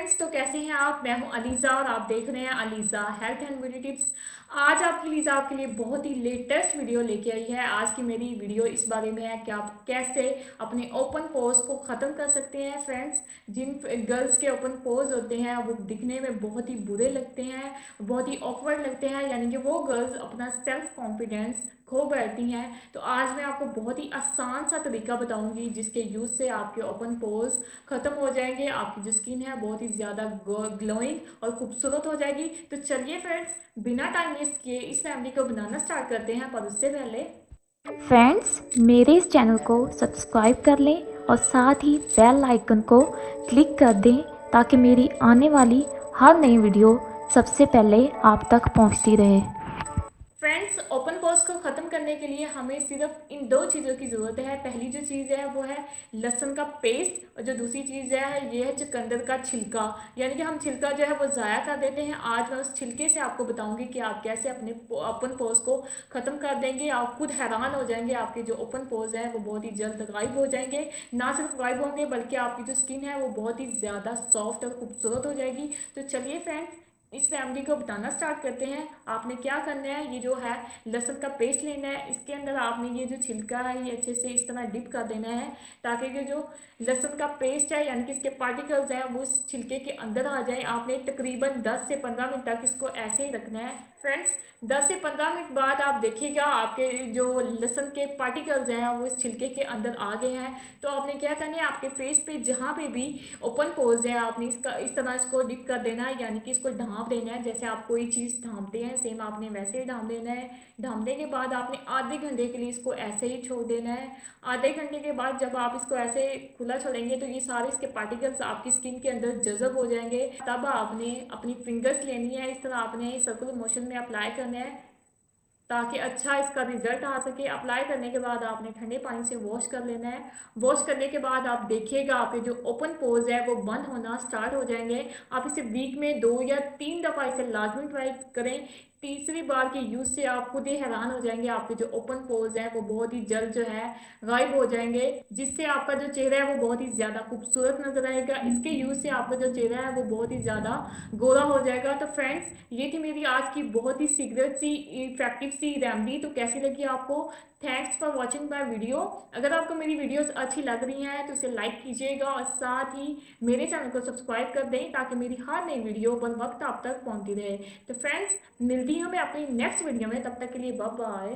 Friends, तो कैसे हैं आप। मैं हूं अलीज़ा और आप देख रहे हैं Aliza health and beauty tips. आज आपके लिए बहुत ही लेटेस्ट वीडियो लेके आई है। आज की मेरी वीडियो इस बारे में है कि आप कैसे अपने ओपन पोज को ख़त्म कर सकते हैं। फ्रेंड्स, जिन गर्ल्स के ओपन पोज होते हैं वो दिखने में बहुत ही बुरे लगते हैं, बहुत ही ऑकवर्ड लगते हैं, यानी कि वो गर्ल्स अपना सेल्फ कॉन्फिडेंस खो बैठती हैं। तो आज मैं आपको बहुत ही आसान सा तरीका बताऊंगी जिसके यूज़ से आपके ओपन पोज ख़त्म हो जाएंगे, आपकी जो स्किन है बहुत ही ज़्यादा ग्लोइंग और खूबसूरत हो जाएगी। तो चलिए फ्रेंड्स, बिना टाइम वेस्ट किए इस रेमेडी को बनाना स्टार्ट करते हैं। पर उससे पहले फ्रेंड्स, मेरे इस चैनल को सब्सक्राइब कर लें और साथ ही बेल आइकन को क्लिक कर दें ताकि मेरी आने वाली हर नई वीडियो सबसे पहले आप तक पहुंचती रहे। फ्रेंड्स, ओपन पोज को ख़त्म करने के लिए हमें सिर्फ इन दो चीज़ों की ज़रूरत है। पहली जो चीज़ है वो है लहसुन का पेस्ट, और जो दूसरी चीज़ है ये है चुकंदर का छिलका। यानी कि हम छिलका जो है वो ज़ाया कर देते हैं। आज मैं उस छिलके से आपको बताऊंगी कि आप कैसे अपने ओपन पोज को ख़त्म कर देंगे। आप खुद हैरान हो जाएंगे, आपके जो ओपन पोज है वो बहुत ही जल्द गायब हो जाएंगे। ना सिर्फ गायब होंगे बल्कि आपकी जो स्किन है वो बहुत ही ज़्यादा सॉफ्ट और खूबसूरत हो जाएगी। तो चलिए फ्रेंड्स, इस रेमेडी को बताना स्टार्ट करते हैं। आपने क्या करना है, ये जो है लहसुन का पेस्ट लेना है। इसके अंदर आपने ये जो छिलका है ये अच्छे से इस तरह डिप कर देना है ताकि ये जो लहसुन का पेस्ट है यानी कि इसके पार्टिकल्स हैं वो इस छिलके के अंदर आ जाए। आपने तकरीबन 10 से 15 मिनट तक इसको ऐसे ही रखना है। फ्रेंड्स, 10 से 15 मिनट बाद आप देखिएगा आपके जो लहसुन के पार्टिकल्स हैं वो इस छिलके के अंदर आ गए हैं। तो आपने क्या करना है, आपके फेस पे जहाँ पे भी ओपन पोज है आपने इसका इस तरह इसको डिप कर देना है, यानी कि इसको ढाँप देना है। जैसे आप कोई चीज़ ढाँपते हैं सेम आपने वैसे ही ढाँप देना है। ढाँपने के बाद आपने आधे घंटे के लिए इसको ऐसे ही छोड़ देना है। आधे घंटे के बाद जब आप इसको ऐसे खुला छोड़ेंगे तो ये सारे इसके पार्टिकल्स आपकी स्किन के अंदर जज़ब हो जाएंगे। तब आपने अपनी फिंगर्स लेनी है, इस तरह आपने सर्कुलर मोशन में अप्लाई करना है ताकि अच्छा इसका रिजल्ट आ सके। अप्लाई करने के बाद आपने ठंडे पानी से वॉश कर लेना है। वॉश करने के बाद आप देखिएगा आपके जो ओपन पोज है वो बंद होना स्टार्ट हो जाएंगे। आप इसे वीक में 2 या 3 दफ़ा इसे लाजमी ट्राई करें। तीसरी बार के यूज़ से आप खुद ही हैरान हो जाएंगे, आपके जो ओपन पोज है वो बहुत ही जल्द जो है गायब हो जाएंगे, जिससे आपका जो चेहरा है वो बहुत ही ज़्यादा खूबसूरत नजर आएगा। इसके यूज़ से आपका जो चेहरा है वो बहुत ही ज़्यादा गोरा हो जाएगा। तो फ्रेंड्स, ये थी मेरी आज की बहुत ही सीक्रेट सी इफेक्टिव सी रेमेडी। तो कैसी लगी आपको? Thanks for watching my video. अगर आपको मेरी वीडियोस अच्छी लग रही हैं तो इसे लाइक कीजिएगा और साथ ही मेरे चैनल को सब्सक्राइब कर दें ताकि मेरी हर नई वीडियो बर वक्त आप तक पहुंचती रहे। तो फ्रेंड्स, मिलती हूँ मैं अपनी नेक्स्ट वीडियो में, तब तक के लिए बाय बाय।